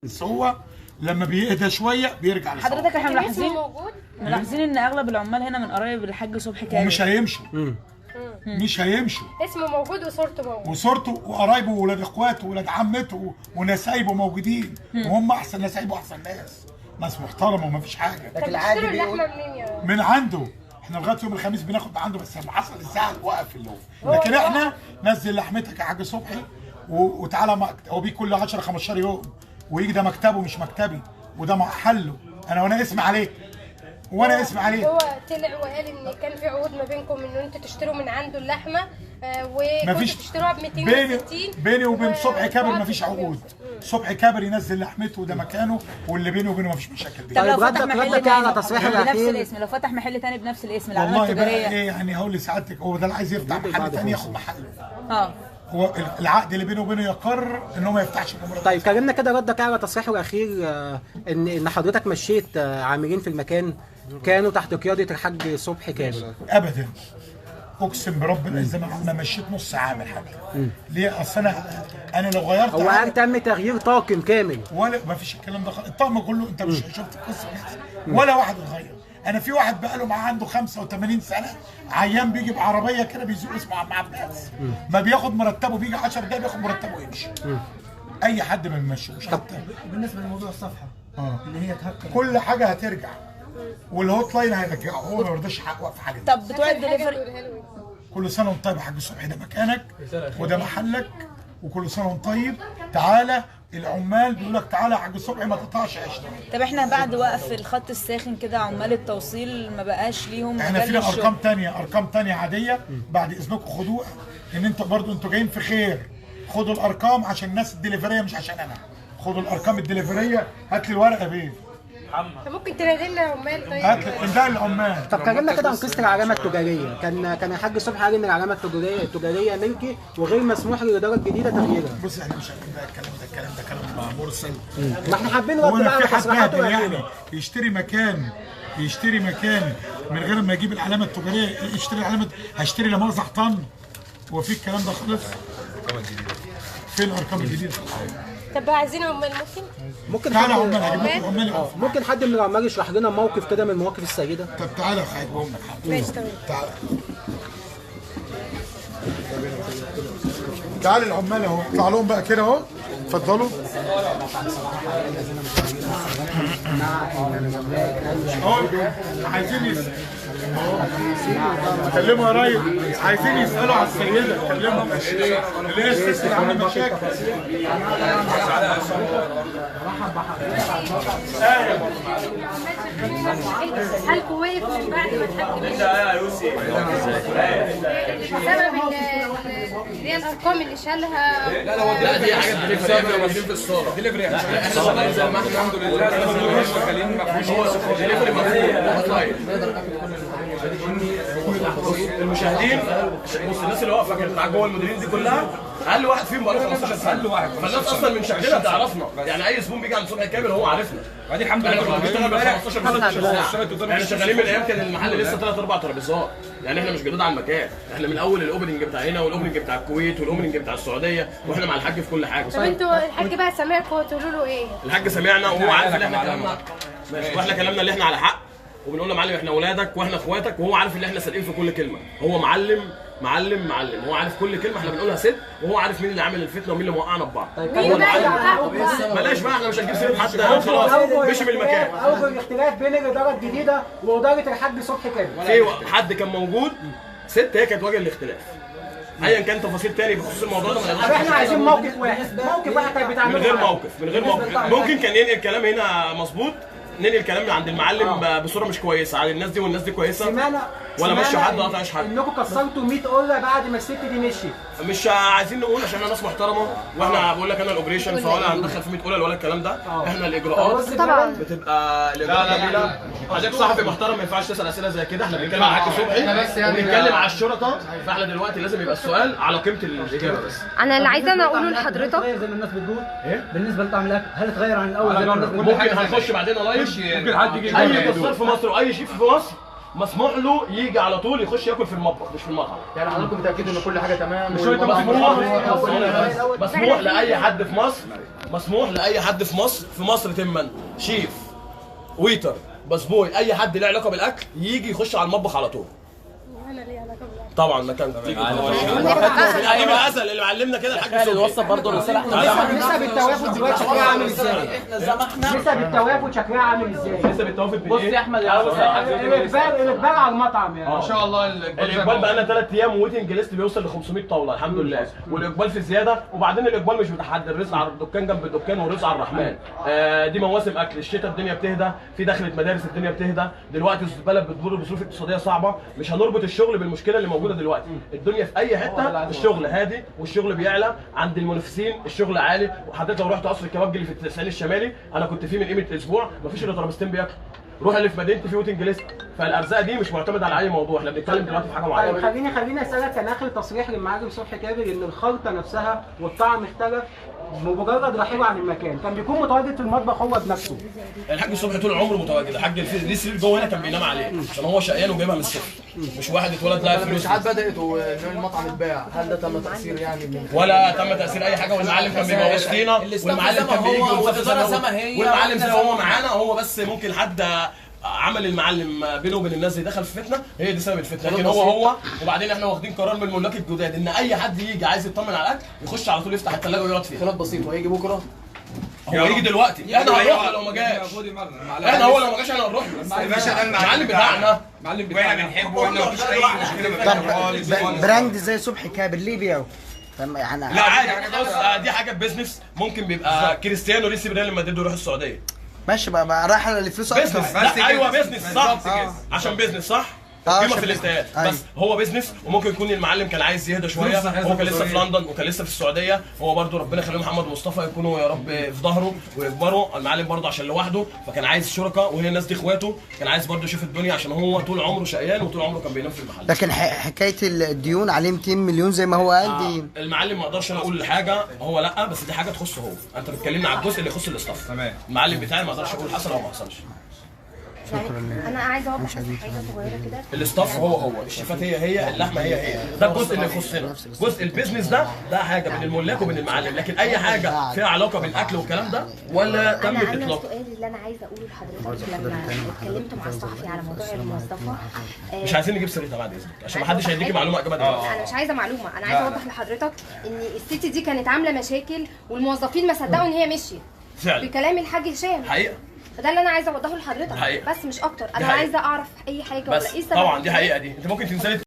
بس هو لما بيهدى شويه بيرجع لصوته. حضرتك احنا ملاحظين ان اغلب العمال هنا من قرايب الحاج صبحي كامل ومش هيمشوا. مش هيمشوا. اسمه موجود وصورته موجود، وصورته وقرايبه وولاد اخواته وولاد عمته ونسايبه موجودين، وهم احسن نسايبه واحسن ناس محترمه وما فيش حاجه. لكن العادي اللحمه منين يا من عنده. احنا لغايه يوم الخميس بناخد من عنده، بس لما حصل الساعه وقف اليوم. لكن احنا نزل لحمتك يا حاج صبحي وتعالى هو بيه كل 10 15 يوم ويجي. ده مكتبه مش مكتبي، وده محله. وانا اسمي عليك هو طلع وقال ان كان في عقود ما بينكم ان انتوا تشتروا من عنده اللحمه وكنتوا تشتروها ب 260. بيني وبين صبحي كابر مفيش عقود. صبحي كابر ينزل لحمته وده مكانه، واللي بينه وبينه مفيش مشاكل دي. طب لو فتح محل تاني على تصريح بنفس الاسم، لو فتح محل تاني بنفس الاسم العلامه التجاريه، والله ايه يعني هقول لسعادتك، هو ده اللي عايز يفتح محل تاني ياخد محله. هو العقد اللي بينه وبينه يقر ان هو ما يفتحش الامور. طيب كلمنا كده ردك على تصريحه الاخير ان حضرتك مشيت عاملين في المكان كانوا تحت قياده الحاج صبحي كامل. ابدا، اقسم برب العزه ما مشيت نص عامل حاجه. ليه؟ اصل انا لو غيرت هو قال تم تغيير طاقم كامل ولا ما فيش الكلام ده. الطقم كله انت مش شفت القصه ولا واحد اتغير. انا في واحد بقاله معاه عنده 85 سنه عيان بيجي بعربيه كده بيزوق، اسمه عم عباس، ما بياخد مرتبه، بيجي 10 دقايق بياخد مرتبه ويمشي. اي حد ما بيمشيوش. حتى بالنسبه لموضوع الصفحه اللي هي تهكر، كل حاجه هترجع، والهوت لاين هيرجعه. هو ما يرضاش يحقق في حاجه. طب بتوع الدليفري، كل سنه وانت طيب يا حاج صبحي، ده مكانك وده محلك، وكل سنه وانت طيب. تعالى العمال بيقول لك تعالى يا حاج صبحي ما تقطعش عيشنا. طب احنا بعد وقف الخط الساخن كده عمال التوصيل ما بقاش ليهم احنا فينا ارقام تانية عاديه بعد اذنكم خدوها، ان انتوا برضو انتوا جايين في خير. خدوا الارقام عشان الناس الدليفريه مش عشان انا. خدوا الارقام الدليفريه. هات لي الورقه بيه. ممكن تنادي لنا عمال؟ طيب هات لي انده العمال. طب كلمنا كده عن قصه العلامه التجاريه. كان الحاج صبحي قال ان العلامه التجاريه ملكي وغير مسموح للاداره الجديده تغييرها. بص احنا مش عارفين بقى الكلام ده كلام مرسل. ما احنا حابين رد بقى على تصريحاته يعني يشتري مكان من غير ما يجيب العلامه التجاريه. يشتري علامه، هشتري لمؤاخذه حيطان. هو في الكلام ده خالص؟ فين الارقام الجديده؟ طب عايزين عمال؟ ممكن تعالى عمال، هجيب لكم عمال. ممكن حد من العمال يشرح لنا موقف كده من مواقف السيده؟ طب تعالى هجيبهم لك. ماشي تمام. تعالى العمال اهو، اطلع لهم بقى كده اهو. اتفضلوا اهو. عايزين يسألوا، كلموا يا رايد. عايزين يسألوا على السيدة، كلموا اللي هي الست اللي عامله مشاكل. حالكم وقف من بعد ما اتحكم بسبب اللي هي الارقام اللي شالها. لا دي حاجه دليفري موجودين في الصاله. دليفري احنا شغالين زي ما احنا الحمد لله. شغالين ما فيش دليفري المشاهدين. بص الناس اللي واقفه كانت معاك جوه المديرين دي كلها، اقل واحد فيهم بقى له 15 سنه. فالناس اصلا من شكلنا تعرفنا، يعني اي زبون بيجي عند صبحي كامل هو عارفنا. بعدين الحمد لله كنا بنشتغل بال 15 سنه. احنا شغالين من ايام كان المحل لسه 3 4 ترابيزات. يعني احنا مش جداد على المكان، احنا من اول الاوبننج بتاع هنا والاوبننج بتاع الكويت والاوبننج بتاع السعوديه، واحنا مع الحاج في كل حاجه. طب انتوا الحاج بقى سامعكم تقولوا له ايه؟ الحاج سمعنا وهو عارف ان احنا كلامنا ماشي، واحنا كلامنا اللي احنا على حق، وبنقول له معلم احنا اولادك واحنا اخواتك، وهو عارف ان احنا صادقين في كل كلمه. هو معلم، هو عارف كل كلمه احنا بنقولها صدق، وهو عارف مين اللي عامل الفتنه ومين اللي موقعنا ببعض. مين بقى اللي وقعكم بقى؟ بلاش بقى، احنا مش هنجيب سيره حد. خلاص مشي من المكان. اول الاختلاف بين الاداره الجديده واداره الحاج صبحي كامل، في حد كان موجود ست هي كانت وجه الاختلاف. ايا كان تفاصيل تاني بخصوص الموضوع ده طب احنا عايزين موقف واحد كانت بتعمله من غير موقف. ممكن كان ينقل الكلام هنا مظبوط، ننقل الكلام من عند المعلم بصوره مش كويسه على الناس دي، والناس دي كويسه ولا ماشي حد قاطعش حد. انكم كسرتوا 100 قله بعد ما الست دي مشيت. مش عايزين نقول عشان احنا ناس محترمه، واحنا بقول لك انا الاوبريشن، فولا هندخل في 100 قله ولا الكلام ده. احنا الاجراءات طبعا بتبقى لا حضرتك صاحبي محترم ما ينفعش تسال اسئله زي كده. احنا بنتكلم مع الحاج صبحي وبنتكلم على الشرطه، فاحنا دلوقتي لازم يبقى السؤال على قيمه الاجابه بس. انا اللي عايزه اقوله لحضرتك زي ما الناس بتقول ايه بالنسبه لطعم الاكل، هل اتغير عن الاول زي ما الناس بتقول؟ ممكن هنخش بعدين لايف. ممكن حد يجي اي دكتور في مصر واي شيف في مصر مسموح له يجي على طول يخش ياكل في المطبخ مش في المطعم. يعني حضراتكم متاكدين ان كل حاجه تمام؟ مسموح لاي حد في مصر، مسموح لاي حد في مصر تما شيف ويتر بسبوي اي حد له علاقه بالاكل يجي يخش على المطبخ على طول. انا ليه علاقه بالاكل؟ طبعا مكان قديم الازل اللي معلمنا كده الحاج سوري وصل برضه الرساله. نسب التوافد دلوقتي شكلها عامل ازاي؟ احنا زمحنا نسب التوافد شكلها عامل ازاي؟ نسب التوافد بص يا احمد يا الاقبال على المطعم يعني ما شاء الله. الاقبال بقى لنا 3 ايام وويتنج ليست بيوصل ل 500 طاوله الحمد لله، والاقبال في زياده. وبعدين الاقبال مش متحدد، الرزق على الدكان جنب الدكان والرزق على الرحمن. دي مواسم اكل، الشتاء الدنيا بتهدى، في دخلة مدارس الدنيا بتهدى، دلوقتي البلد بتمر بظروف اقتصاديه صعبه، مش هنربط الشغل بالمشكله اللي موجوده دلوقتي. الدنيا في اي حته الشغل هادي والشغل بيعلى، عند المنافسين الشغل عالي. وحضرتك لو رحت قصر الكبابجي اللي في التسعين الشمالي انا كنت فيه من قيمه اسبوع مفيش الا ترابيزتين بياكلوا. روح اللي في مدينتي في ويتنج ليست. فالارزاق دي مش معتمده على اي موضوع، احنا بنتكلم دلوقتي في حاجه معينه. خليني اسالك، كان اخر تصريح للمعلم صبحي كابر ان الخلطه نفسها والطعم اختلف بمجرد رحيله عن المكان، كان بيكون متواجد في المطبخ هو بنفسه. الحاج صبحي طول عمره متواجد، الحاج ليه سرير جوه هنا كان بينام عليه عشان هو شقيان وجايبها من الصفر، مش واحد اتولد لاقي فلوس. الاشاعات بدات وان المطعم اتباع، هل ده تم تاثير يعني ولا تم تاثير اي حاجه؟ والمعلم كان بيبوظ فينا، والمعلم كان بيجي والمعلم زي هو معانا، هو بس ممكن حد عمل المعلم بينه وبين الناس اللي دخل في فتنه، هي دي سبب الفتنه، لكن هو وبعدين احنا واخدين قرار من الملاك الجداد ان اي حد يجي عايز يطمن على الاكل يخش على طول يفتح الثلاجه ويقعد فيها. خلاف بسيط، وهيجي بكره هو يجي دلوقتي، احنا هنروح له لو ما جاش، احنا هو لو ما جاش احنا هنروح له. المعلم بتاعنا واحنا بنحبه واحنا مفيش اي مشكله طب براند زي صبحي كابر ليه بيعه؟ يعني لا عادي، بص دي حاجه بزنس، ممكن بيبقى كريستيانو لسه ريال مدريد يروح السعوديه ماشي بقى رايح لفلوس اكتر. بزنس، لا ايوه بزنس صح، عشان بزنس صح، قيمه في الانتهاء. بس هو بزنس، وممكن يكون المعلم كان عايز يهدى شويه، هو كان لسه في لندن وكان لسه في السعوديه، هو برده ربنا يخليه محمد ومصطفى يكونوا يا رب في ظهره ويكبروا. المعلم برده عشان لوحده فكان عايز شركاء، وهي الناس دي اخواته، كان عايز برده يشوف الدنيا عشان هو طول عمره شقيان وطول عمره كان بينام في المحل. لكن حكايه الديون عليه 200 مليون زي ما هو قال دي المعلم ما اقدرش انا اقول حاجه هو لا، بس دي حاجه تخصه هو. انت بتكلمني على الجزء اللي يخص الاستاف. تمام. المعلم بتاعي ما اقدرش اقول حصل او ما حصلش. انا عايزه اوضح حاجه صغيره كده. الاستاف هو الشيفات هي اللحمه هي ده الجزء اللي يخصنا. جزء البيزنس ده حاجه بين الملاك وبين المعلم، لكن اي حاجه فيها علاقه بالاكل والكلام ده ولا تم الاطلاق. انا السؤال اللي انا عايزه اقوله لحضرتك لما اتكلمت مع الصحفي على موضوع الموظفه، مش عايزين نجيب سيرتها بعد اذنك عشان ما حدش هيديكي معلومه اجابه دلوقتي. انا مش عايزه معلومه، انا عايزه اوضح لحضرتك ان الست دي كانت عامله مشاكل والموظفين ما صدقوا ان هي مشيت فعلا بكلام الحاج هشام حقيقه. فده اللي انا عايزه اوضحه لحضرتك حقيقة. بس مش اكتر. انا حقيقة. عايزه اعرف اي حاجه بس ولا ايه السبب. طبعا دي حقيقه، دي انت ممكن تنزلي